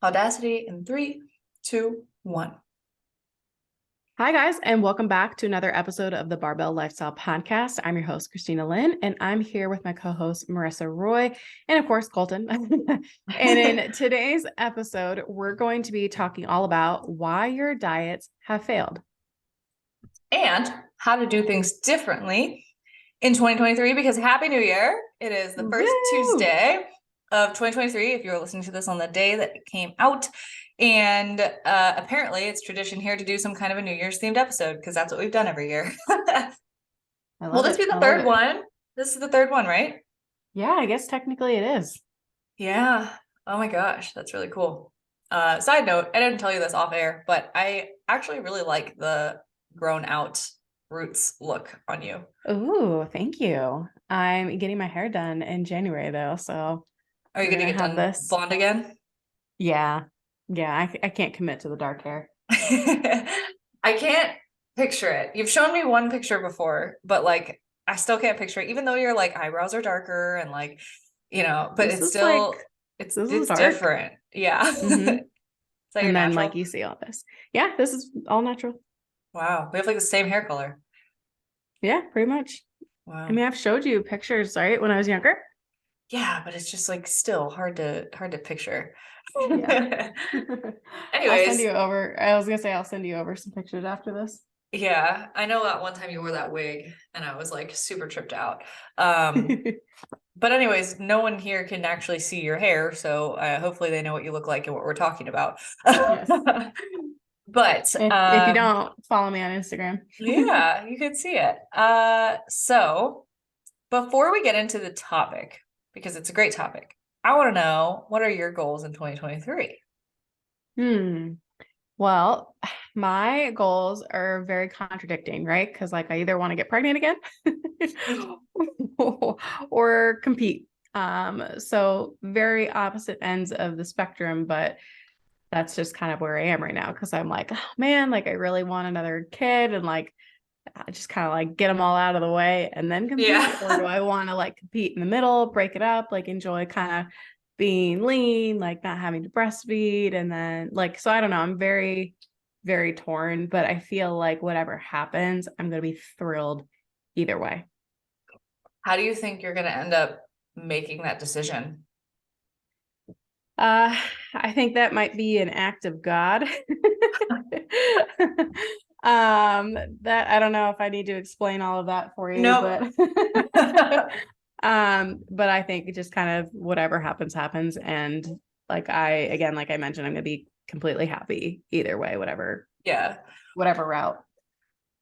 Audacity in 3, 2, 1. Hi, guys, and welcome back to another episode of the Barbell Lifestyle Podcast. I'm your host, Christina Lynn, and I'm here with my co-host, Marissa Roy, and of course, Colton. And in today's episode, we're going to be talking all about why your diets have failed. And how to do things differently in 2023, because Happy New Year. It is the first Tuesday of 2023, if you're listening to this on the day that it came out. And apparently it's tradition here to do some kind of a New Year's themed episode, because that's what we've done every year. Will this be the third one? This is the third one, right? Yeah, I guess technically it is. Yeah. Oh my gosh, that's really cool. Side note, I didn't tell you this off air, but I actually really like the grown out roots look on you. Ooh, thank you. I'm getting my hair done in January though, so are you gonna get done blonde again? Yeah. I can't commit to the dark hair. I can't picture it. You've shown me one picture before, but like I still can't picture it, even though your like eyebrows are darker and like, but it's still like, it's different. Yeah. Mm-hmm. And then natural? like you see all this. Yeah, this is all natural. Wow. We have like the same hair color. Yeah, pretty much. Wow. I mean, I've showed you pictures, right? When I was younger. Yeah, but it's just like still hard to picture. Yeah. Anyways. I was gonna say I'll send you over some pictures after this. Yeah, I know that one time you wore that wig and I was like super tripped out. But anyways, no one here can actually see your hair, so hopefully they know what you look like and what we're talking about. Yes. But if you don't, follow me on Instagram. Yeah, you could see it. So before we get into the topic, because it's a great topic, I want to know, what are your goals in 2023? Well, my goals are very contradicting, right? Because like I either want to get pregnant again or compete. So very opposite ends of the spectrum, but that's just kind of where I am right now. Cause I'm like, oh man, like I really want another kid and like I just kind of like get them all out of the way and then compete. Yeah. Or do I want to like compete in the middle, break it up, like enjoy kind of being lean, like not having to breastfeed. And then like, so I don't know, I'm very, very torn, but I feel like whatever happens, I'm going to be thrilled either way. How do you think you're going to end up making that decision? I think that might be an act of God. That I don't know if I need to explain all of that for you. Nope. But I think just kind of whatever happens. And like like I mentioned, I'm gonna be completely happy either way, whatever route.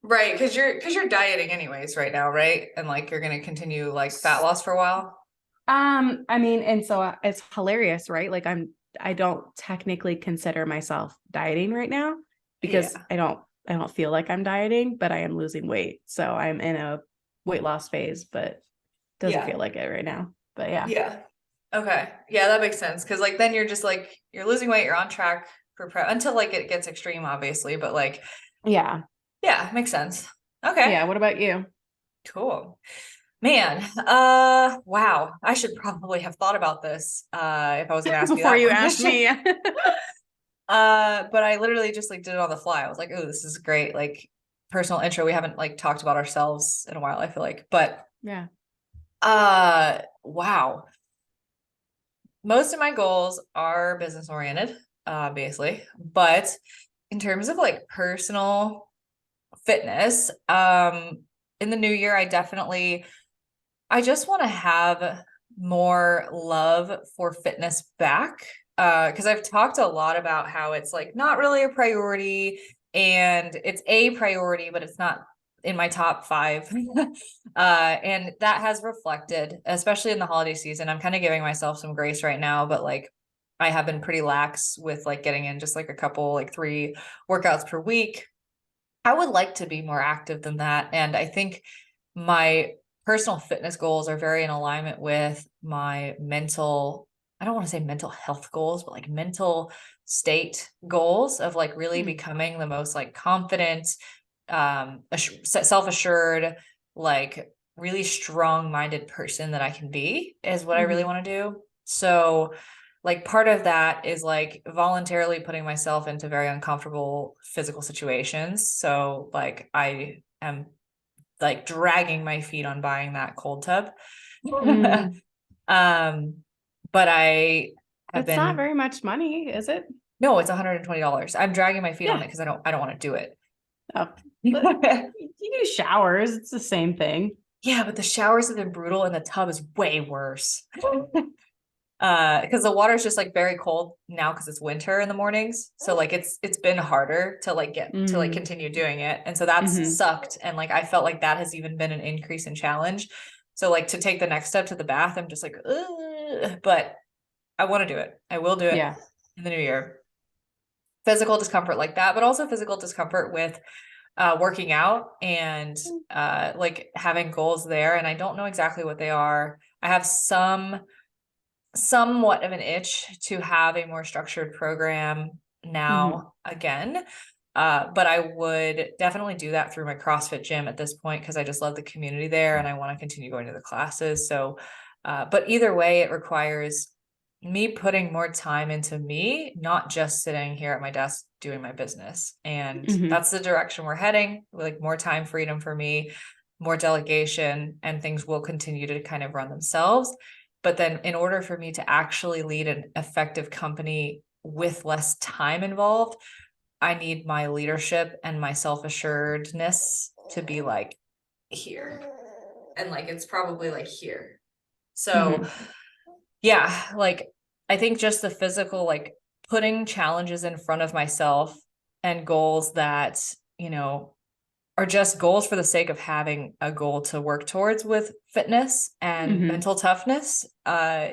Right, because you're dieting anyways right now, right? And like you're gonna continue like fat loss for a while. I mean, and so it's hilarious, right? Like I don't technically consider myself dieting right now because I don't feel like I'm dieting, but I am losing weight. So I'm in a weight loss phase, but doesn't feel like it right now. But yeah. Yeah. Okay. Yeah, that makes sense. Cause like then you're just like you're losing weight, you're on track for until like it gets extreme, obviously. But like yeah, makes sense. Okay. Yeah. What about you? Cool. Man, wow. I should probably have thought about this if I was gonna ask you before you asked me. But I literally just like did it on the fly. I was like, oh, this is great. Like personal intro. We haven't like talked about ourselves in a while, I feel like. But yeah. Wow. Most of my goals are business oriented, obviously, but in terms of like personal fitness, in the new year, I just want to have more love for fitness back. Because I've talked a lot about how it's like not really a priority and it's a priority, but it's not in my top 5. And that has reflected, especially in the holiday season. I'm kind of giving myself some grace right now, but like I have been pretty lax with like getting in just like a couple, like 3 workouts per week. I would like to be more active than that. And I think my personal fitness goals are very in alignment with my I don't want to say mental health goals, but like mental state goals of like really becoming the most like confident, self-assured, like really strong-minded person that I can be is what I really want to do. So like part of that is like voluntarily putting myself into very uncomfortable physical situations. So like I am like dragging my feet on buying that cold tub. Mm. Um, but I have It's not been, very much money, is it? no, it's $120. I'm dragging my feet on Yeah. it because I don't want to do it. Oh, but you do showers. It's the same thing. Yeah, but the showers have been brutal and the tub is way worse. Because the water is just like very cold now because it's winter in the mornings. So like it's been harder to like get to like Mm-hmm. continue doing it. And so that's Mm-hmm. sucked. And like I felt like that has even been an increase in challenge. So like to take the next step to the bath, I'm just like, ugh. But I want to do it. I will do it Yeah. in the new year. Physical discomfort like that, but also physical discomfort with working out and like having goals there. And I don't know exactly what they are. I have somewhat of an itch to have a more structured program Mm-hmm. now again. But I would definitely do that through my CrossFit gym at this point because I just love the community there and I want to continue going to the classes. So, but either way, it requires me putting more time into me, not just sitting here at my desk doing my business. And Mm-hmm. that's the direction we're heading, like more time freedom for me, more delegation, and things will continue to kind of run themselves. But then in order for me to actually lead an effective company with less time involved, I need my leadership and my self-assuredness to be like here. And like it's probably like here. So Mm-hmm. yeah, like I think just the physical, like putting challenges in front of myself and goals that, you know, are just goals for the sake of having a goal to work towards with fitness and Mm-hmm. mental toughness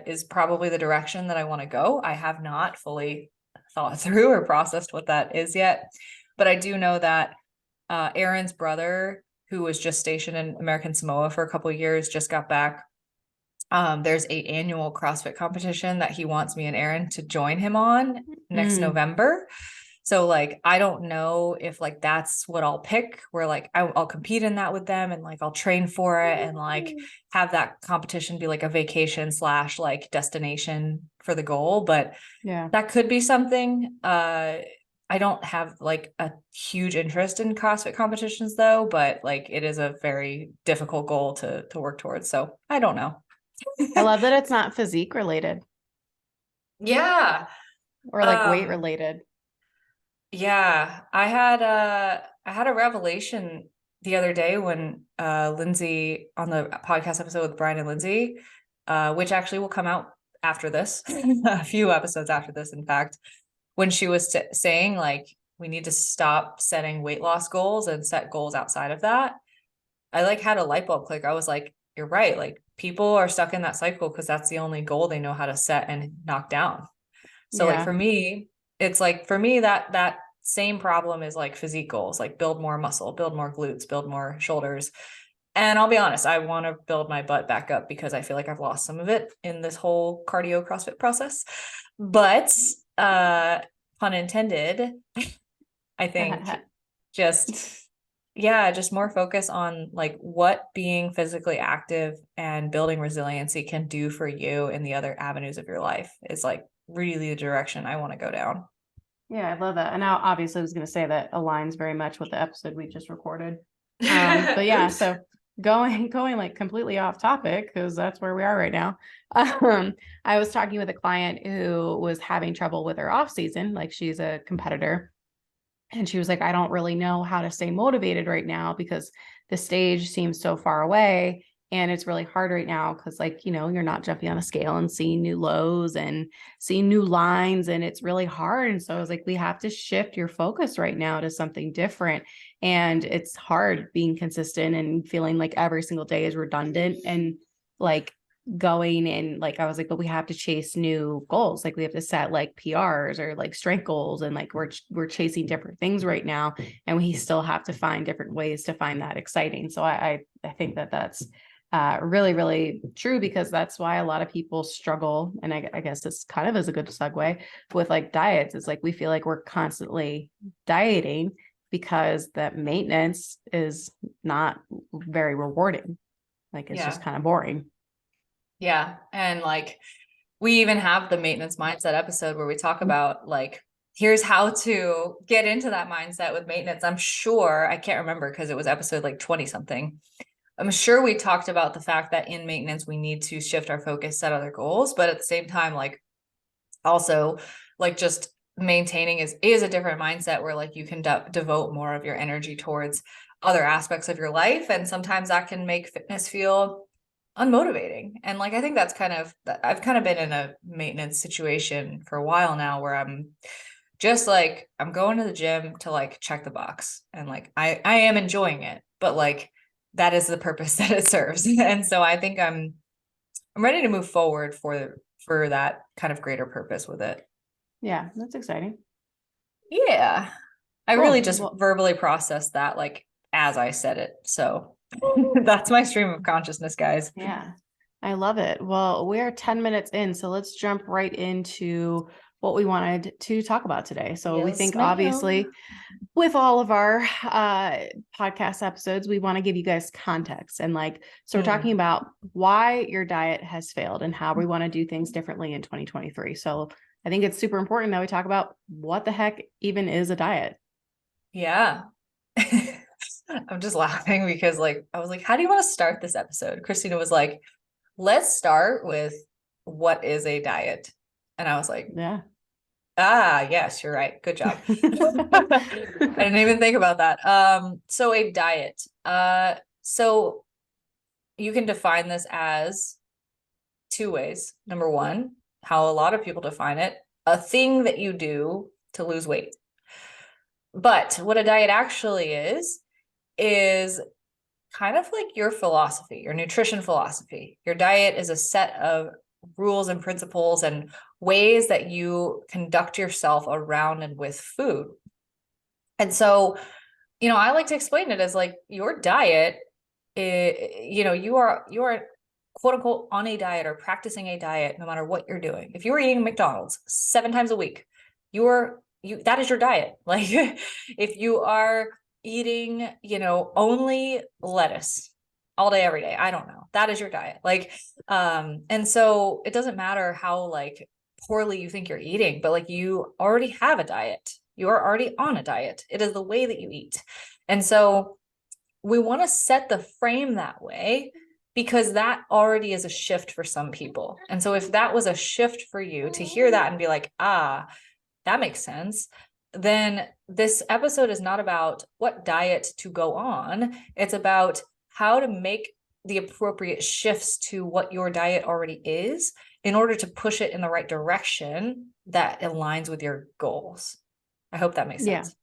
is probably the direction that I want to go. I have not fully thought through or processed what that is yet, but I do know that Aaron's brother, who was just stationed in American Samoa for a couple of years, just got back. There's a annual CrossFit competition that he wants me and Aaron to join him on next Mm. November. So like I don't know if like that's what I'll pick, where like I'll compete in that with them and like I'll train for it and like have that competition be like a vacation slash like destination for the goal. But Yeah. that could be something. I don't have like a huge interest in CrossFit competitions though, but like it is a very difficult goal to work towards. So I don't know. I love that it's not physique related Yeah. or like weight Um, related. yeah. I had a revelation the other day when Lindsay on the podcast episode with Brian and Lindsay, which actually will come out after this, a few episodes after this, in fact, when she was saying like we need to stop setting weight loss goals and set goals outside of that. I like had a light bulb click. I was like, you're right. Like people are stuck in that cycle because that's the only goal they know how to set and knock down. So like Yeah. for me, it's like for me that same problem is like physique goals, like build more muscle, build more glutes, build more shoulders. And I'll be honest, I want to build my butt back up because I feel like I've lost some of it in this whole cardio CrossFit process. But pun intended, I think just yeah, just more focus on like what being physically active and building resiliency can do for you in the other avenues of your life is like really the direction I want to go down. Yeah, I love that. And now obviously I was going to say that aligns very much with the episode we just recorded. But yeah, Oops. so going like completely off topic because that's where we are right now. Um, I was talking with a client who was having trouble with her off season, like she's a competitor. And she was like, I don't really know how to stay motivated right now because the stage seems so far away. And it's really hard right now because, like, you know, you're not jumping on a scale and seeing new lows and seeing new lines. And it's really hard. And so I was like, we have to shift your focus right now to something different. And it's hard being consistent and feeling like every single day is redundant and like going and like I was like, but we have to chase new goals. Like we have to set like PRs or like strength goals, and like we're chasing different things right now, and we still have to find different ways to find that exciting. So I think that that's really really true because that's why a lot of people struggle, and I guess this kind of is a good segue with like diets. It's like we feel like we're constantly dieting because that maintenance is not very rewarding. Like it's just Yeah. kind of boring. Yeah. And like We even have the maintenance mindset episode where we talk about like, here's how to get into that mindset with maintenance. I'm sure, I can't remember because it was episode like 20 something. I'm sure we talked about the fact that in maintenance, we need to shift our focus, set other goals, but at the same time, like also like just maintaining is a different mindset where like you can devote more of your energy towards other aspects of your life. And sometimes that can make fitness feel unmotivating. And like, I think that's I've kind of been in a maintenance situation for a while now where I'm just like, I'm going to the gym to like check the box and like, I am enjoying it, but like, that is the purpose that it serves. And so I think I'm ready to move forward for that kind of greater purpose with it. Yeah, that's exciting. Yeah. I really Cool. just Well, verbally processed that like as I said it. So that's my stream of consciousness, guys. yeah, I love it. Well, we're 10 minutes in, so let's jump right into what we wanted to talk about today. So we Yes, think ma'am. obviously with all of our podcast episodes, we want to give you guys context and like, so we're talking Mm. about why your diet has failed and how we want to do things differently in 2023. So I think it's super important that we talk about what the heck even is a diet. Yeah. I'm just laughing because like I was like, how do you want to start this episode? Christina was like, let's start with what is a diet? And I was like, Yeah. ah, yes, you're right. Good job. I didn't even think about that. So a diet. So you can define this as two ways. Number one, how a lot of people define it, a thing that you do to lose weight. But what a diet actually is kind of like your philosophy, your nutrition philosophy. Your diet is a set of rules and principles and ways that you conduct yourself around and with food. And so, I like to explain it as like your diet, you are quote unquote on a diet or practicing a diet no matter what you're doing. If you were eating McDonald's 7 times a week, you that is your diet. Like if you are eating, only lettuce all day every day, I don't know. That is your diet. Like and so it doesn't matter how like poorly you think you're eating, but like you already have a diet. You are already on a diet. It is the way that you eat. And so we want to set the frame that way because that already is a shift for some people. And so if that was a shift for you to hear that and be like, ah, that makes sense, then this episode is not about what diet to go on. It's about how to make the appropriate shifts to what your diet already is in order to push it in the right direction that aligns with your goals. I hope that makes Yeah. sense.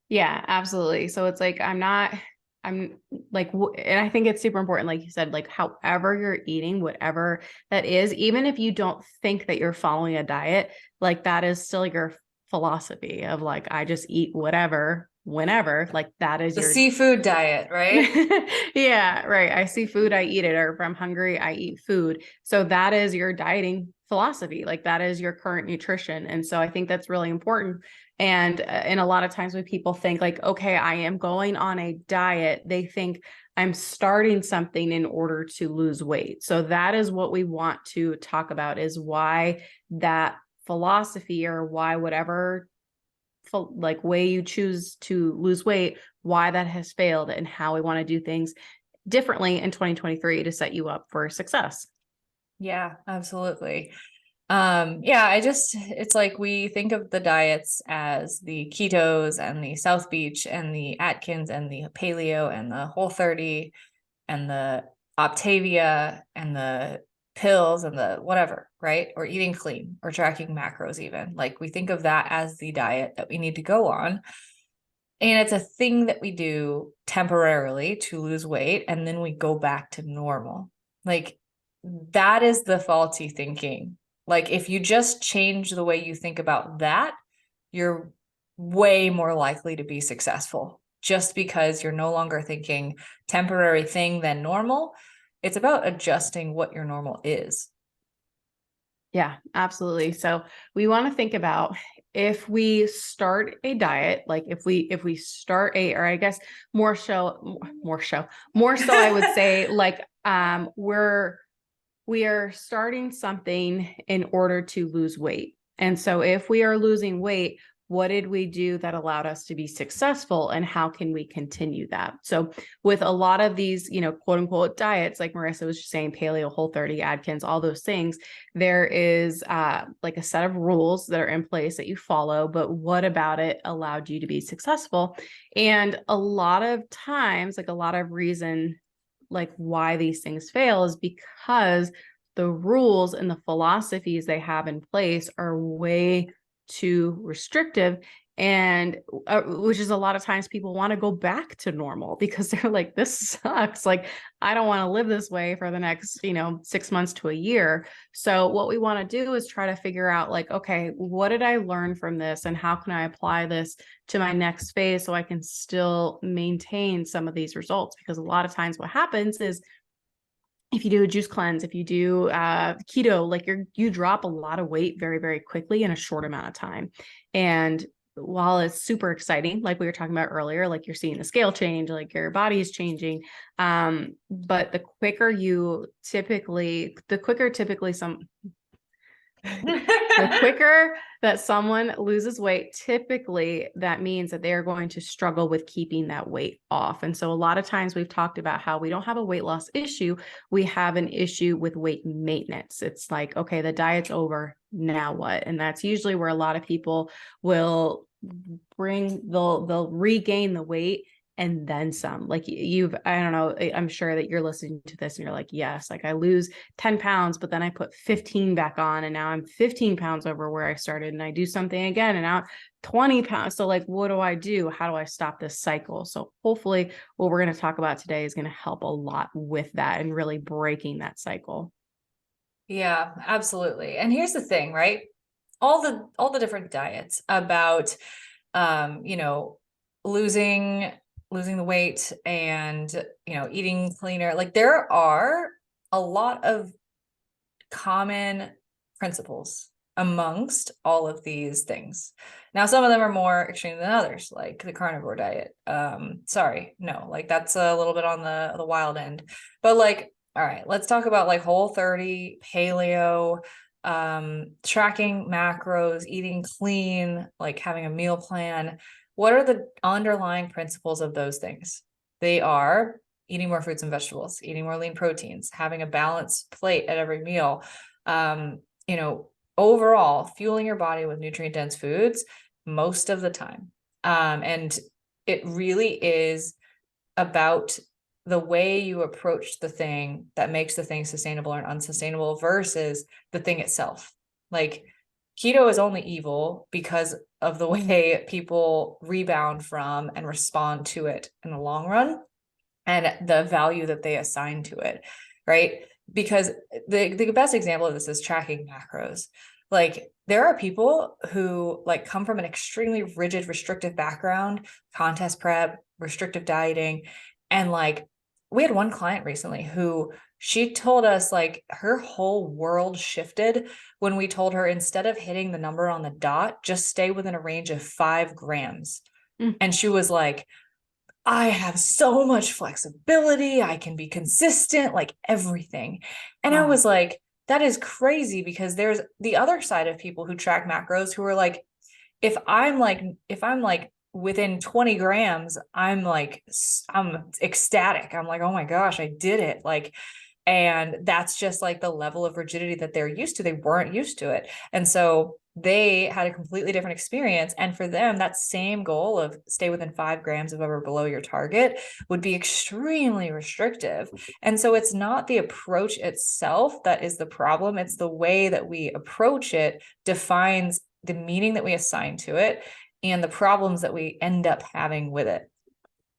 Yeah, absolutely. So it's like, I'm like, and I think it's super important, like you said, like however you're eating, whatever that is, even if you don't think that you're following a diet, like that is still your philosophy of like, I just eat whatever, whenever, like that is The your seafood diet, right? yeah, right. I see food, I eat it, or if I'm hungry, I eat food. So that is your dieting philosophy. Like that is your current nutrition. And so I think that's really important. And a lot of times when people think like, okay, I am going on a diet, they think I'm starting something in order to lose weight. So that is what we want to talk about is why that philosophy or why whatever like way you choose to lose weight, why that has failed and how we want to do things differently in 2023 to set you up for success. Yeah, absolutely. It's like we think of the diets as the ketos and the South Beach and the Atkins and the paleo and the Whole30 and the Optavia and the pills and the whatever, right? Or eating clean or tracking macros even. Like we think of that as the diet that we need to go on. And it's a thing that we do temporarily to lose weight and then we go back to normal. Like that is the faulty thinking. Like if you just change the way you think about that, you're way more likely to be successful just because you're no longer thinking temporary thing than normal. It's about adjusting what your normal is. Yeah, absolutely. So we want to think about if we start a diet, like if we start a, or I guess more so I would say like we're we are starting something in order to lose weight. And so if we are losing weight, what did we do that allowed us to be successful, and how can we continue that? So with a lot of these, quote unquote diets, like Marissa was just saying, paleo, Whole30, Atkins, all those things, there is like a set of rules that are in place that you follow, but what about it allowed you to be successful? And a lot of times, like a lot of reason, like why these things fail is because the rules and the philosophies they have in place are way too restrictive, and which is a lot of times people want to go back to normal because they're like, this sucks, like I don't want to live this way for the next 6 months to a year. So what we want to do is try to figure out, like, okay, what did I learn from this, and how can I apply this to my next phase so I can still maintain some of these results? Because a lot of times what happens is, if you do a juice cleanse, if you do keto, like you drop a lot of weight very, very quickly in a short amount of time. And while it's super exciting, like we were talking about earlier, like you're seeing the scale change, like your body is changing. But the quicker the quicker that someone loses weight, typically that means that they are going to struggle with keeping that weight off. And so a lot of times we've talked about how we don't have a weight loss issue. We have an issue with weight maintenance. It's like, okay, the diet's over. Now what? And that's usually where a lot of people will they'll regain the weight and then some. Like I don't know, I'm sure that you're listening to this and you're like, yes, like I lose 10 pounds, but then I put 15 back on and now I'm 15 pounds over where I started, and I do something again and now 20 pounds. So like, what do I do? How do I stop this cycle? So hopefully what we're going to talk about today is going to help a lot with that and really breaking that cycle. Yeah, absolutely. And here's the thing, right? All the different diets about, losing the weight and, eating cleaner. Like there are a lot of common principles amongst all of these things. Now, some of them are more extreme than others, like the carnivore diet. Sorry, no, like that's a little bit on the wild end. But like, all right, let's talk about like Whole30, paleo, tracking macros, eating clean, like having a meal plan. What are the underlying principles of those things? They are eating more fruits and vegetables, eating more lean proteins, having a balanced plate at every meal, overall fueling your body with nutrient dense foods most of the time. And it really is about the way you approach the thing that makes the thing sustainable or unsustainable versus the thing itself. Like keto is only evil because of the way people rebound from and respond to it in the long run and the value that they assign to it, right? Because the best example of this is tracking macros. Like there are people who like come from an extremely rigid, restrictive background, contest prep, restrictive dieting. And like we had one client recently who she told us like her whole world shifted when we told her, instead of hitting the number on the dot, just stay within a range of 5 grams. And she was like, I have so much flexibility. I can be consistent, like everything. And I was like, that is crazy, because there's the other side of people who track macros who are like, if I'm like within 20 grams, I'm ecstatic. I'm like, oh my gosh, I did it. Like, and that's just like the level of rigidity that they're used to. They weren't used to it. And so they had a completely different experience. And for them, that same goal of stay within 5 grams of or below your target would be extremely restrictive. And so it's not the approach itself that is the problem. It's the way that we approach it defines the meaning that we assign to it and the problems that we end up having with it.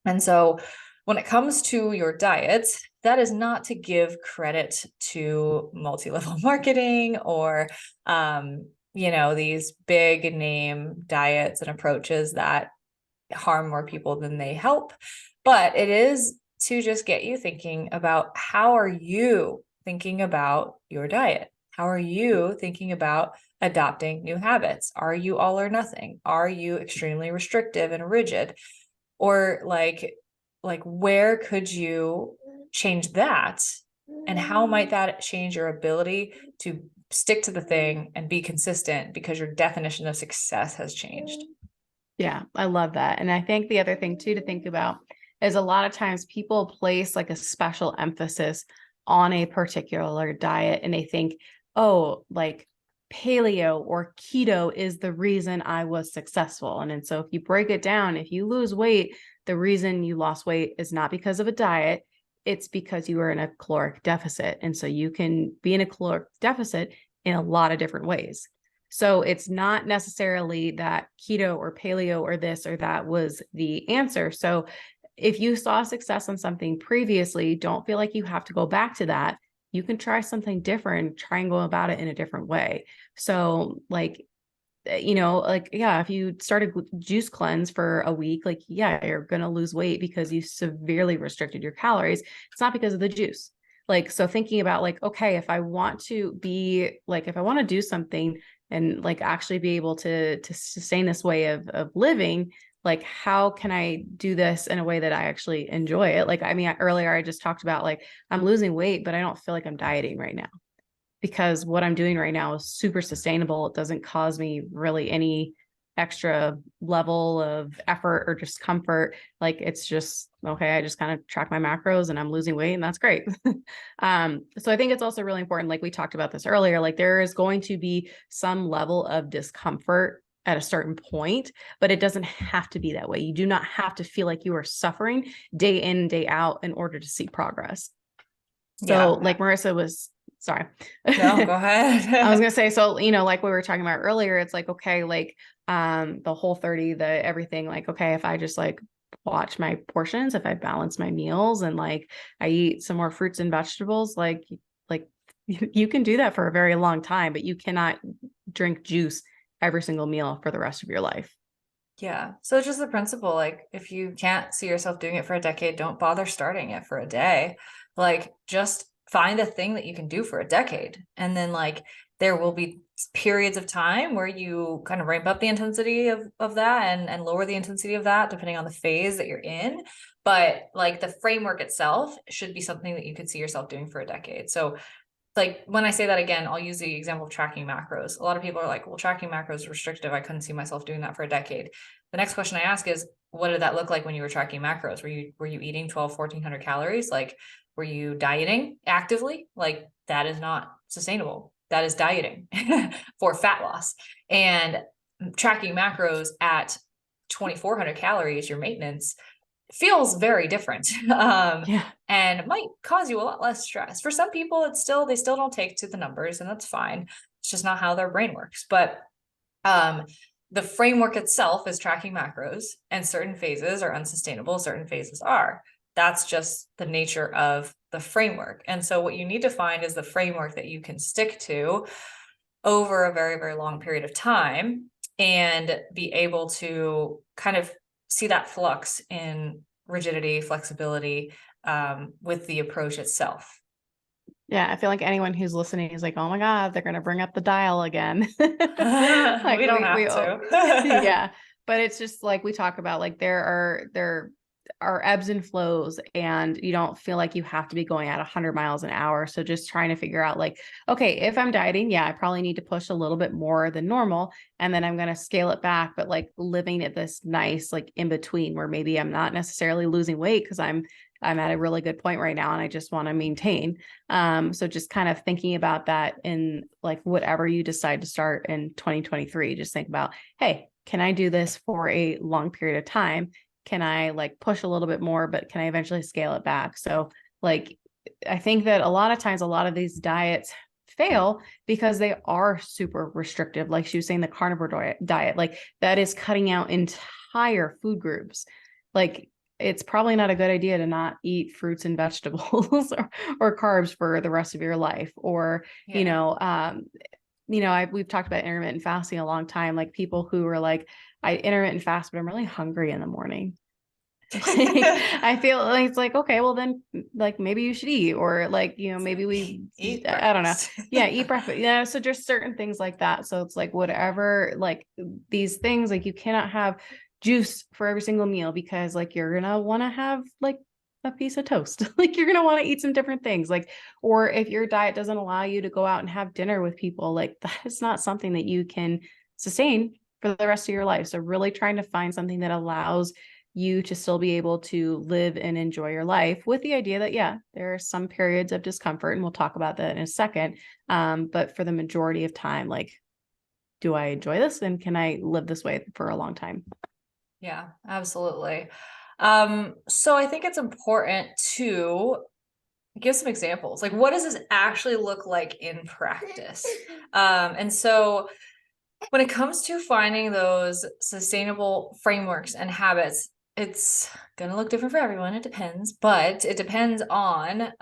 And so when it comes to your diet, that is not to give credit to multi-level marketing or, these big name diets and approaches that harm more people than they help. But it is to just get you thinking about, how are you thinking about your diet? How are you thinking about adopting new habits? Are you all or nothing? Are you extremely restrictive and rigid? Or like where could you change that And how might that change your ability to stick to the thing and be consistent because your definition of success has changed? Yeah, I love that. And I think the other thing too to think about is a lot of times people place like a special emphasis on a particular diet and they think, oh, like paleo or keto is the reason I was successful. And then so if you break it down, if you lose weight, the reason you lost weight is not because of a diet, it's because you were in a caloric deficit. And so you can be in a caloric deficit in a lot of different ways. So it's not necessarily that keto or paleo or this or that was the answer. So if you saw success on something previously, don't feel like you have to go back to that. You can try something different, try and go about it in a different way. So like, like, yeah, if you start a juice cleanse for a week, like, yeah, you're going to lose weight because you severely restricted your calories. It's not because of the juice. Like, so thinking about like, okay, if I want to be like, if I want to do something and like actually be able to sustain this way of living, like, how can I do this in a way that I actually enjoy it? Like, I mean, earlier I just talked about like, I'm losing weight, but I don't feel like I'm dieting right now because what I'm doing right now is super sustainable. It doesn't cause me really any extra level of effort or discomfort. Like it's just, okay, I just kind of track my macros and I'm losing weight and that's great. So I think it's also really important, like we talked about this earlier, like there is going to be some level of discomfort at a certain point, but it doesn't have to be that way. You do not have to feel like you are suffering day in, day out in order to see progress. So Yeah. like Marissa was, sorry. No, go I was ahead. gonna say, so like we were talking about earlier, it's like, okay, like the Whole30, the everything, like, okay, if I just like watch my portions, if I balance my meals and like I eat some more fruits and vegetables, like you can do that for a very long time, but you cannot drink juice every single meal for the rest of your life. Yeah. So it's just the principle, like if you can't see yourself doing it for a decade, don't bother starting it for a day. Like just find a thing that you can do for a decade. And then like there will be periods of time where you kind of ramp up the intensity of that and lower the intensity of that depending on the phase that you're in. But like the framework itself should be something that you could see yourself doing for a decade. So like when I say that again, I'll use the example of tracking macros. A lot of people are like, well, tracking macros is restrictive. I couldn't see myself doing that for a decade. The next question I ask is, what did that look like when you were tracking macros? Were you eating 12, 1400 calories? Like, were you dieting actively? Like that is not sustainable. That is dieting for fat loss. And tracking macros at 2400 calories, your maintenance, feels very different. Yeah. And might cause you a lot less stress. For some people, they still don't take to the numbers, and that's fine. It's just not how their brain works. But um, the framework itself is tracking macros, and certain phases are unsustainable, certain phases are. That's just the nature of the framework. And so what you need to find is the framework that you can stick to over a very, very long period of time and be able to kind of see that flux in rigidity, flexibility with the approach itself. Yeah, I feel like anyone who's listening is like, oh my God, they're gonna bring up the dial again. Like We don't have to. yeah. But it's just like we talk about, like there are ebbs and flows, and you don't feel like you have to be going at 100 miles an hour. So just trying to figure out like, okay, if I'm dieting, yeah, I probably need to push a little bit more than normal, and then I'm gonna scale it back, but like living at this nice like in between where maybe I'm not necessarily losing weight because I'm at a really good point right now and I just want to maintain. So just kind of thinking about that in like whatever you decide to start in 2023, just think about, hey, can I do this for a long period of time? Can I like push a little bit more, but can I eventually scale it back? So like, I think that a lot of times, a lot of these diets fail because they are super restrictive. Like she was saying, the carnivore diet, like that is cutting out entire food groups. Like it's probably not a good idea to not eat fruits and vegetables or carbs for the rest of your life. Or, Yeah. we've talked about intermittent fasting a long time, like people who are like, I intermittent fast, but I'm really hungry in the morning. Like I feel like it's like, okay, well then like maybe you should eat, or like, maybe we, Eat I don't know. breakfast. Yeah, eat breakfast. Yeah. So just certain things like that. So it's like whatever, like these things, like you cannot have juice for every single meal because like you're gonna want to have like a piece of toast. Like you're going to want to eat some different things. Like, or if your diet doesn't allow you to go out and have dinner with people, like that is not something that you can sustain for the rest of your life. So really trying to find something that allows you to still be able to live and enjoy your life, with the idea that, yeah, there are some periods of discomfort, and we'll talk about that in a second. But for the majority of time, like, do I enjoy this, and can I live this way for a long time? Yeah, absolutely. So I think it's important to give some examples. Like, what does this actually look like in practice? And so when it comes to finding those sustainable frameworks and habits, it's going to look different for everyone. It depends, but it depends on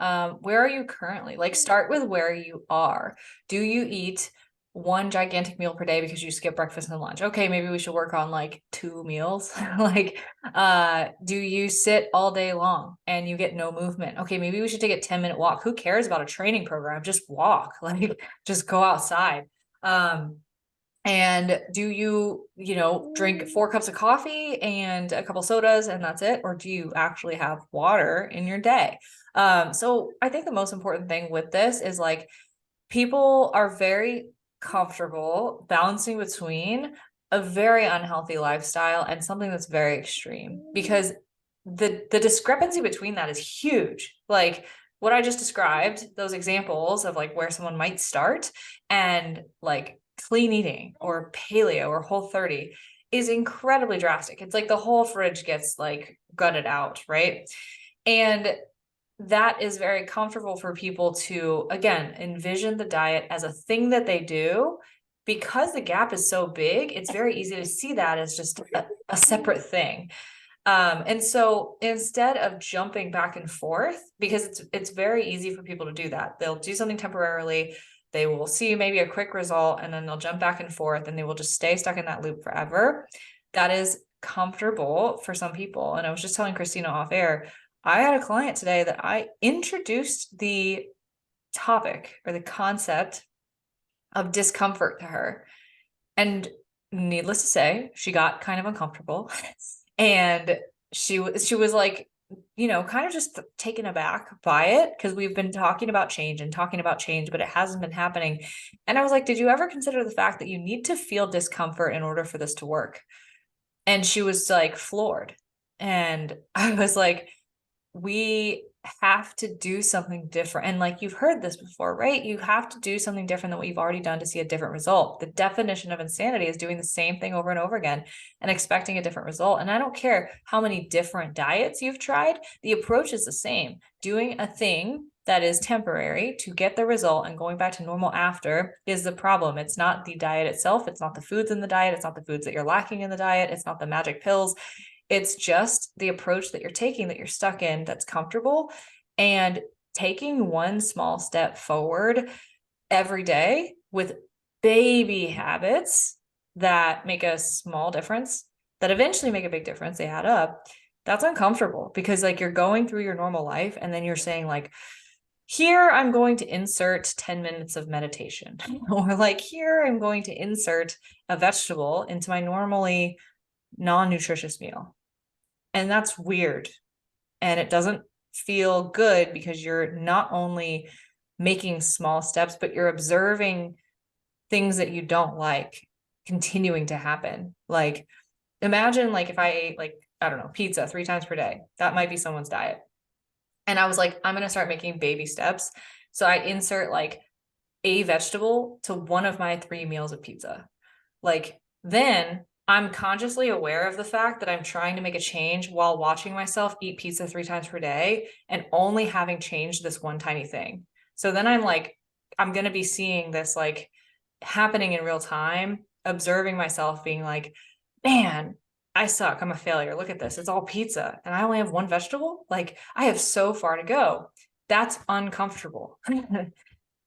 where are you currently? Like, start with where you are. Do you eat one gigantic meal per day because you skip breakfast and lunch? Okay, maybe we should work on like 2 meals. Like, do you sit all day long and you get no movement? Okay, maybe we should take a 10-minute walk. Who cares about a training program? Just walk, like, just go outside. And do you, drink 4 cups of coffee and a couple sodas and that's it? Or do you actually have water in your day? So I think the most important thing with this is like people are very comfortable balancing between a very unhealthy lifestyle and something that's very extreme, because the discrepancy between that is huge. Like what I just described, those examples of like where someone might start and like clean eating or paleo or Whole30 is incredibly drastic. It's like the whole fridge gets like gutted out, right? And that is very comfortable for people to, again, envision the diet as a thing that they do. Because the gap is so big, it's very easy to see that as just a separate thing. And so instead of jumping back and forth, because it's very easy for people to do that, they'll do something temporarily, they will see maybe a quick result, and then they'll jump back and forth, and they will just stay stuck in that loop forever. That is comfortable for some people. And I was just telling Christina off air, I had a client today that I introduced the topic or the concept of discomfort to her. And needless to say, she got kind of uncomfortable. And she was like, kind of just taken aback by it, because we've been talking about change and talking about change, but it hasn't been happening. And I was like, did you ever consider the fact that you need to feel discomfort in order for this to work? And she was like floored. And I was like, we have to do something different. And like you've heard this before, right? You have to do something different than what you've already done to see a different result. The definition of insanity is doing the same thing over and over again and expecting a different result. And I don't care how many different diets you've tried, the approach is the same. Doing a thing that is temporary to get the result and going back to normal after is the problem. It's not the diet itself. It's not the foods in the diet. It's not the foods that you're lacking in the diet. It's not the magic pills. It's just the approach that you're taking, that you're stuck in, that's comfortable, and taking one small step forward every day with baby habits that make a small difference, that eventually make a big difference. They add up. That's uncomfortable, because like you're going through your normal life and then you're saying like, here I'm going to insert 10 minutes of meditation, or like here I'm going to insert a vegetable into my normally non-nutritious meal. And that's weird. And it doesn't feel good, because you're not only making small steps, but you're observing things that you don't like continuing to happen. Like imagine like if I ate like, I don't know, pizza 3 times per day, that might be someone's diet. And I was like, I'm going to start making baby steps. So I insert like a vegetable to one of my 3 meals of pizza. Like then I'm consciously aware of the fact that I'm trying to make a change while watching myself eat pizza 3 times per day and only having changed this one tiny thing. So then I'm like, I'm going to be seeing this like happening in real time, observing myself being like, man, I suck. I'm a failure. Look at this. It's all pizza and I only have one vegetable. Like I have so far to go. That's uncomfortable.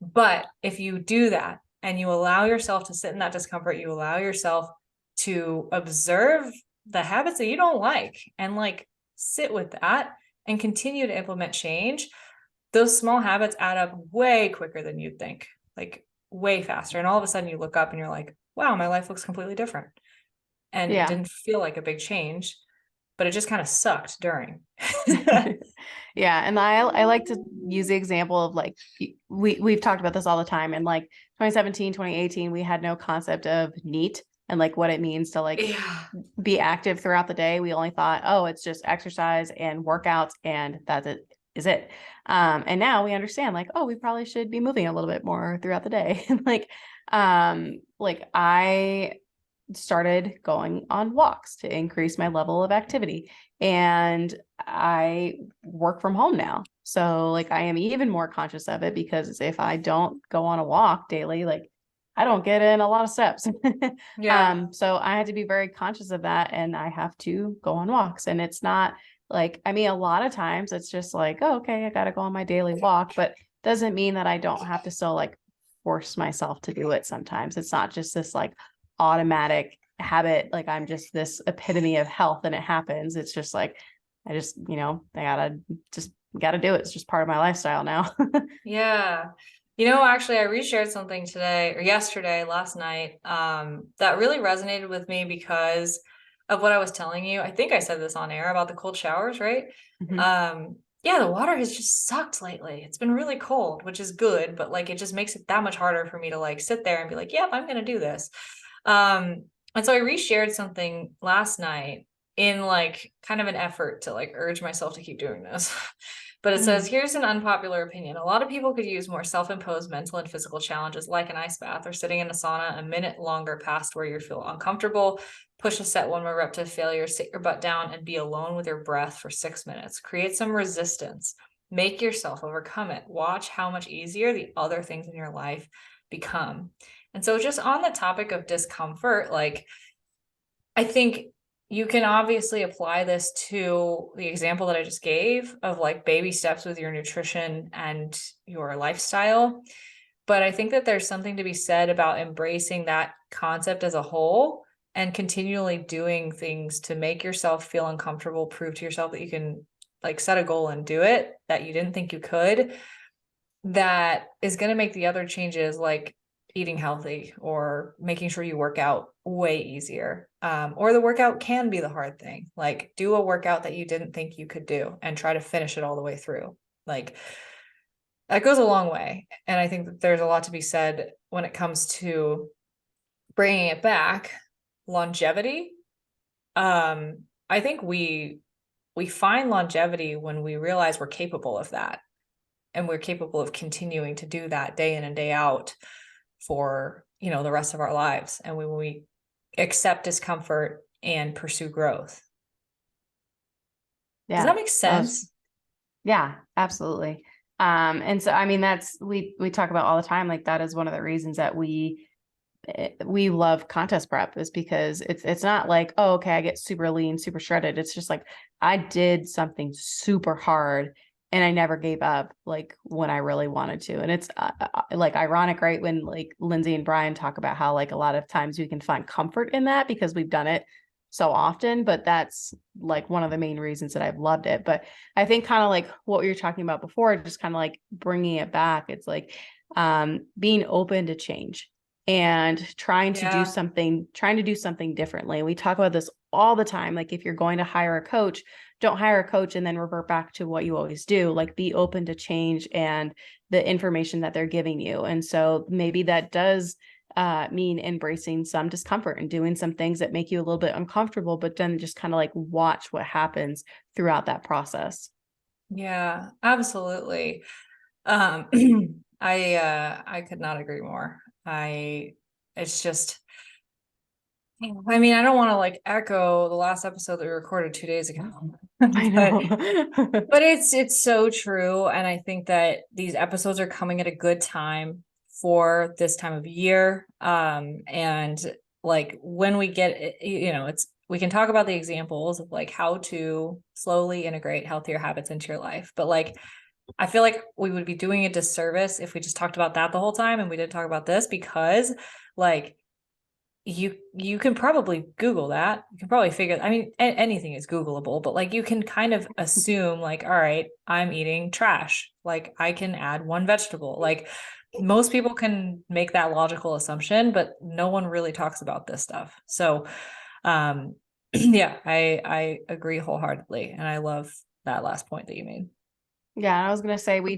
But if you do that and you allow yourself to sit in that discomfort, you allow yourself to observe the habits that you don't like and like sit with that and continue to implement change, those small habits add up way quicker than you'd think, like way faster. And all of a sudden you look up and you're like, wow, my life looks completely different. And it Yeah. didn't feel like a big change, but but it just kind of sucked during. Yeah, and I like to use the example of like we've talked about this all the time, and like 2017, 2018, we had no concept of NEAT and like what it means to like Yeah. be active throughout the day. We only thought, oh, it's just exercise and workouts, and that's it is it. And now we understand like, oh, we probably should be moving a little bit more throughout the day. Like I started going on walks to increase my level of activity. And I work from home now. So like I am even more conscious of it because if I don't go on a walk daily, like I don't get in a lot of steps. Yeah. So I had to be very conscious of that and I have to go on walks. And it's not like, I mean, a lot of times it's just like, oh, okay, I gotta go on my daily walk, but doesn't mean that I don't have to still like force myself to do it sometimes. It's not just this like automatic habit, like I'm just this epitome of health and it happens. It's just like I just, I gotta do it. It's just part of my lifestyle now. Yeah. Actually, I reshared something today or yesterday, last night, that really resonated with me because of what I was telling you. I think I said this on air about the cold showers, right? Mhm. Yeah, the water has just sucked lately. It's been really cold, which is good, but like it just makes it that much harder for me to like sit there and be like, yep, I'm gonna do this. And so I reshared something last night in like kind of an effort to like urge myself to keep doing this. But it says, Mm. here's an unpopular opinion. A lot of people could use more self-imposed mental and physical challenges like an ice bath or sitting in a sauna a minute longer past where you feel uncomfortable. Push a set one more rep to failure, sit your butt down and be alone with your breath for 6 minutes. Create some resistance. Make yourself overcome it. Watch how much easier the other things in your life become. And so just on the topic of discomfort, like I think you can obviously apply this to the example that I just gave of like baby steps with your nutrition and your lifestyle. But I think that there's something to be said about embracing that concept as a whole and continually doing things to make yourself feel uncomfortable, prove to yourself that you can like set a goal and do it that you didn't think you could. That is going to make the other changes like eating healthy or making sure you work out way easier. Or the workout can be the hard thing. Like do a workout that you didn't think you could do and try to finish it all the way through. Like that goes a long way. And I think that there's a lot to be said when it comes to bringing it back. Longevity. I think we find longevity when we realize we're capable of that and we're capable of continuing to do that day in and day out for the rest of our lives, and when we accept discomfort and pursue growth. Does Yeah, that make that was, sense? yeah, absolutely. And so, I mean, that's, we talk about all the time, like that is one of the reasons that we love contest prep is because it's not like, oh, okay, I get super lean, super shredded. It's just like I did something super hard and I never gave up like when I really wanted to. And it's like ironic, right? When like Lindsay and Brian talk about how like a lot of times we can find comfort in that because we've done it so often, but that's like one of the main reasons that I've loved it. But I think kind of like what we were talking about before, just kind of like bringing it back. It's like being open to change and trying to do Yeah. something differently. We talk about this all the time. Like if you're going to hire a coach, don't hire a coach and then revert back to what you always do. Like be open to change and the information that they're giving you. And so maybe that does mean embracing some discomfort and doing some things that make you a little bit uncomfortable, but then just kind of like watch what happens throughout that process. Yeah, absolutely. um I could not agree more. It's just, I mean, I don't want to like echo the last episode that we recorded 2 days ago. I but know. But it's so true. And I think that these episodes are coming at a good time for this time of year. And like when we get it's we can talk about the examples of like how to slowly integrate healthier habits into your life. But like I feel like we would be doing a disservice if we just talked about that the whole time and we didn't talk about this, because like you can probably Google that. You can probably figure, I mean, anything is Googleable, but like you can kind of assume like, all right, I'm eating trash. Like I can add one vegetable. Like most people can make that logical assumption, but no one really talks about this stuff. So, um, Yeah, I agree wholeheartedly. And I love that last point that you made. Yeah, I was gonna say we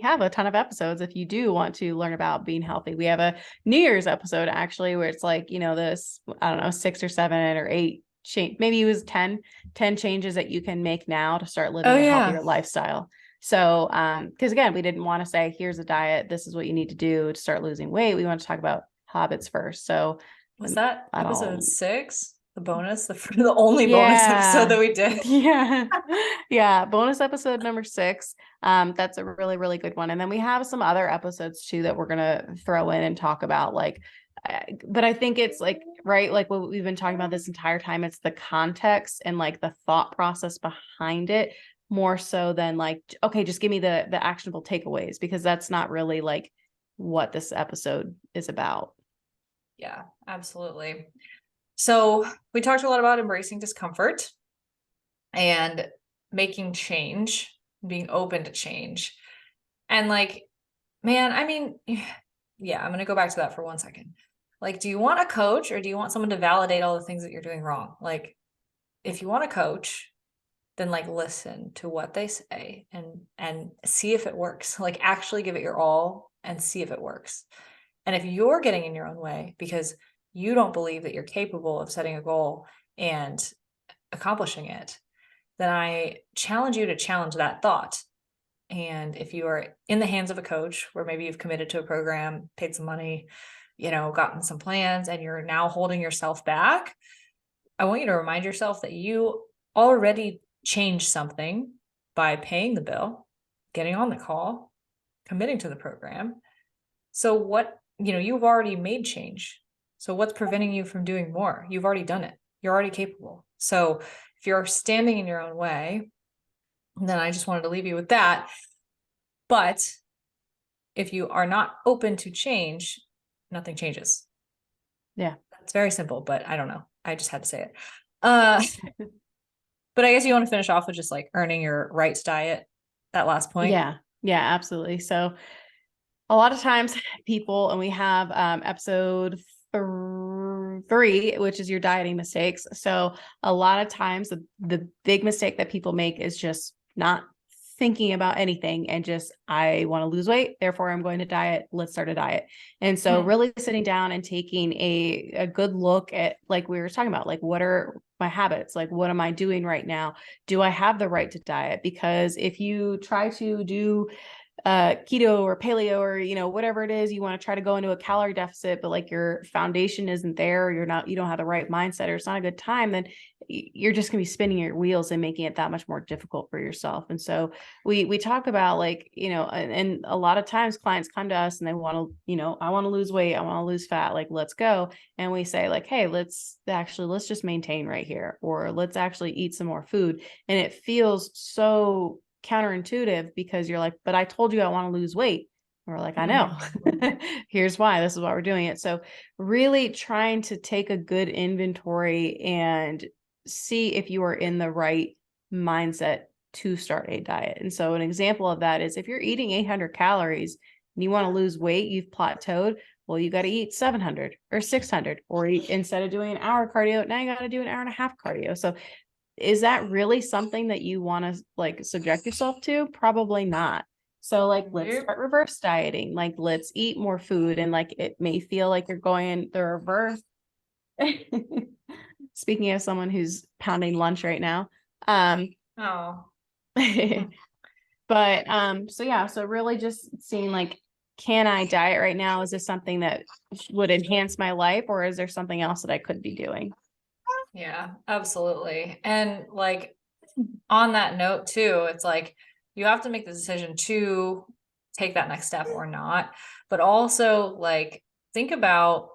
have a ton of episodes if you do want to learn about being healthy. We have a New Year's episode actually where it's like, this, I don't know, 6 or 7 or 8 change, maybe it was 10 changes that you can make now to start Oh living a yeah. healthier lifestyle. So because again, we didn't want to say, here's a diet, this is what you need to do to start losing weight. We want to talk about habits first. So Was that I episode don't. 6? The bonus, the only bonus episode Yeah. that we did. Yeah. Yeah. Bonus episode number 6. That's a really, really good one. And then we have some other episodes too that we're gonna throw in and talk about. But I think it's like, right, like what we've been talking about this entire time, it's the context and like the thought process behind it more so than like, okay, just give me the actionable takeaways, because that's not really like what this episode is about. Yeah, absolutely. So we talked a lot about embracing discomfort and making change, being open to change. And like, man, I mean, yeah, I'm going to go back to that for 1 second. Like, do you want a coach or do you want someone to validate all the things that you're doing wrong? Like, if you want a coach, then like listen to what they say and see if it works. Like actually give it your all and see if it works. And if you're getting in your own way because you don't believe that you're capable of setting a goal and accomplishing it, then I challenge you to challenge that thought. And if you are in the hands of a coach where maybe you've committed to a program, paid some money, gotten some plans, and you're now holding yourself back, I want you to remind yourself that you already changed something by paying the bill, getting on the call, committing to the program. So you've already made change. So what's preventing you from doing more? You've already done it. You're already capable. So if you're standing in your own way, then I just wanted to leave you with that. But if you are not open to change, nothing changes. Yeah. It's very simple, but I don't know. I just had to say it. Uh, but I guess you want to finish off with just like earning your rights diet, that last point. Yeah. Yeah, absolutely. So a lot of times people, and we have episode 3, which is your dieting mistakes. So a lot of times the big mistake that people make is just not thinking about anything and just, I want to lose weight, therefore I'm going to diet, let's start a diet. And so really sitting down and taking a good look at, like we were talking about, like what are my habits, like what am I doing right now, do I have the right to diet? Because if you try to do keto or paleo or whatever it is, you want to try to go into a calorie deficit, but like your foundation isn't there, you don't have the right mindset, or it's not a good time, then you're just going to be spinning your wheels and making it that much more difficult for yourself. And so we talk about like, and a lot of times clients come to us and they want to, I want to lose weight, I want to lose fat, like let's go. And we say like, hey, let's just maintain right here, or let's actually eat some more food. And it feels so counterintuitive because you're like, but I told you I want to lose weight. And we're like, I know. Here's why. This is why we're doing it. So really trying to take a good inventory and see if you are in the right mindset to start a diet. And so an example of that is if you're eating 800 calories and you want to lose weight, you've plateaued. Well, you got to eat 700 or 600, or instead of doing an hour cardio, now you got to do an hour and a half cardio. So is that really something that you want to like subject yourself to? Probably not. So like, let's start reverse dieting. Like, let's eat more food. And like, it may feel like you're going the reverse. Speaking of someone who's pounding lunch right now. Oh. But so yeah, so really just seeing like, can I diet right now? Is this something that would enhance my life, or is there something else that I could be doing? Yeah, absolutely. And like on that note too, it's like you have to make the decision to take that next step or not, but also like think about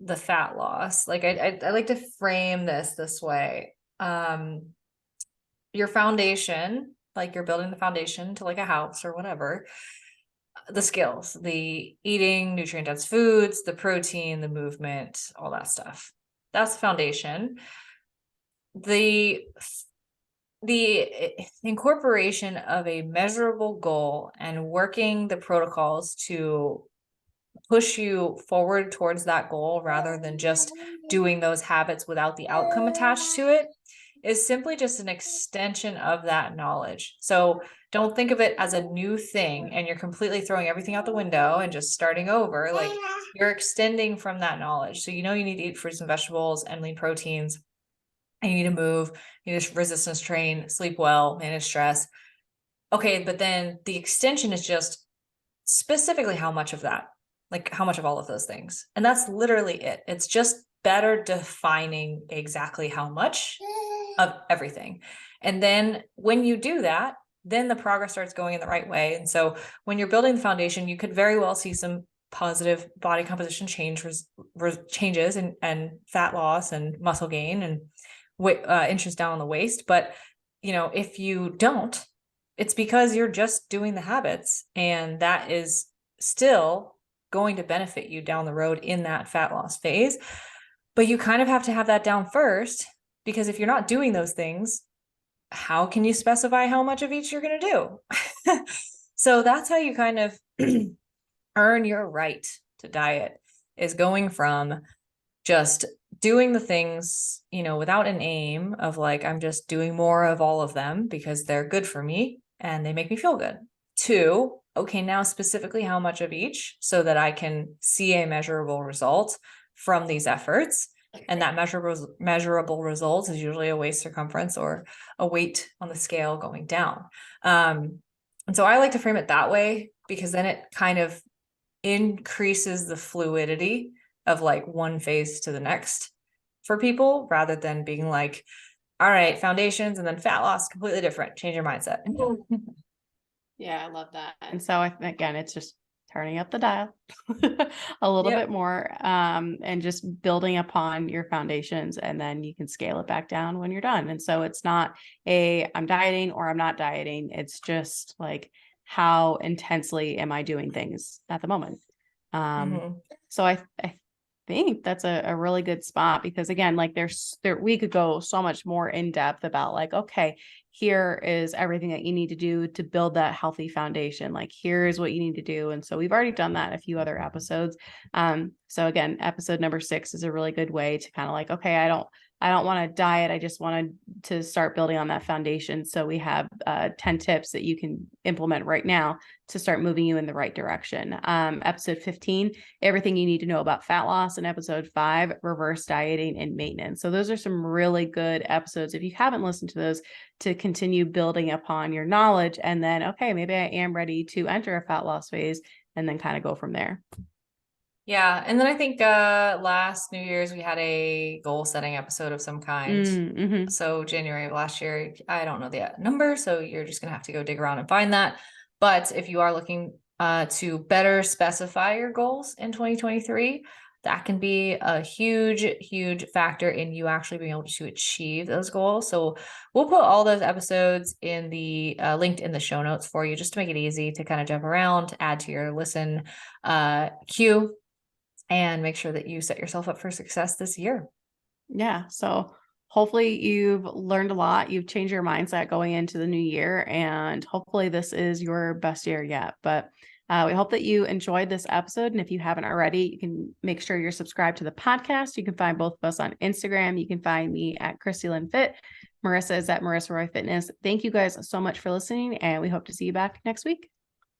the fat loss. Like I like to frame this way. Your foundation, like you're building the foundation to like a house or whatever, the skills, the eating nutrient dense foods, the protein, the movement, all that stuff. That's the foundation. The incorporation of a measurable goal and working the protocols to push you forward towards that goal rather than just doing those habits without the outcome attached to it is simply just an extension of that knowledge. So don't think of it as a new thing and you're completely throwing everything out the window and just starting over. Like, you're extending from that knowledge. So you know you need to eat fruits and vegetables and lean proteins, and you need to move, you need to resistance train, sleep well, manage stress. Okay, but then the extension is just specifically how much of that, like how much of all of those things. And that's literally it. It's just better defining exactly how much of everything. And then when you do that, then the progress starts going in the right way. And so when you're building the foundation, you could very well see some positive body composition changes and fat loss and muscle gain and inches down on the waist. But if you don't, it's because you're just doing the habits, and that is still going to benefit you down the road in that fat loss phase. But you kind of have to have that down first, because if you're not doing those things, how can you specify how much of each you're going to do? So that's how you kind of earn your right to diet, is going from just doing the things, without an aim of like, I'm just doing more of all of them because they're good for me and they make me feel good, to, okay, now specifically how much of each, so that I can see a measurable result from these efforts. And that measurable result is usually a waist circumference or a weight on the scale going down. And so I like to frame it that way, because then it kind of increases the fluidity of like one phase to the next for people, rather than being like, all right, foundations and then fat loss, completely different. Change your mindset. Yeah, I love that. And so again, it's just turning up the dial a little bit more, and just building upon your foundations, and then you can scale it back down when you're done. And so it's not I'm dieting or I'm not dieting. It's just like, how intensely am I doing things at the moment? So I think that's a really good spot, because again, like we could go so much more in depth about like, okay, here is everything that you need to do to build that healthy foundation. Like, here's what you need to do. And so we've already done that in a few other episodes. So again, episode number 6 is a really good way to kind of like, okay, I don't want to diet. I just wanted to start building on that foundation. So we have 10 tips that you can implement right now to start moving you in the right direction. Episode 15, everything you need to know about fat loss, and episode 5, reverse dieting and maintenance. So those are some really good episodes, if you haven't listened to those, to continue building upon your knowledge. And then, okay, maybe I am ready to enter a fat loss phase, and then kind of go from there. Yeah. And then I think last New Year's we had a goal setting episode of some kind. Mm-hmm. So January of last year, I don't know the number, so you're just gonna have to go dig around and find that. But if you are looking to better specify your goals in 2023, that can be a huge, huge factor in you actually being able to achieve those goals. So we'll put all those episodes in the linked in the show notes for you, just to make it easy to kind of jump around, add to your listen queue, and make sure that you set yourself up for success this year. Yeah. So hopefully you've learned a lot. You've changed your mindset going into the new year, and hopefully this is your best year yet. But we hope that you enjoyed this episode. And if you haven't already, you can make sure you're subscribed to the podcast. You can find both of us on Instagram. You can find me at Christy Lynn Fit. Marissa is at Marissa Roy Fitness. Thank you guys so much for listening, and we hope to see you back next week.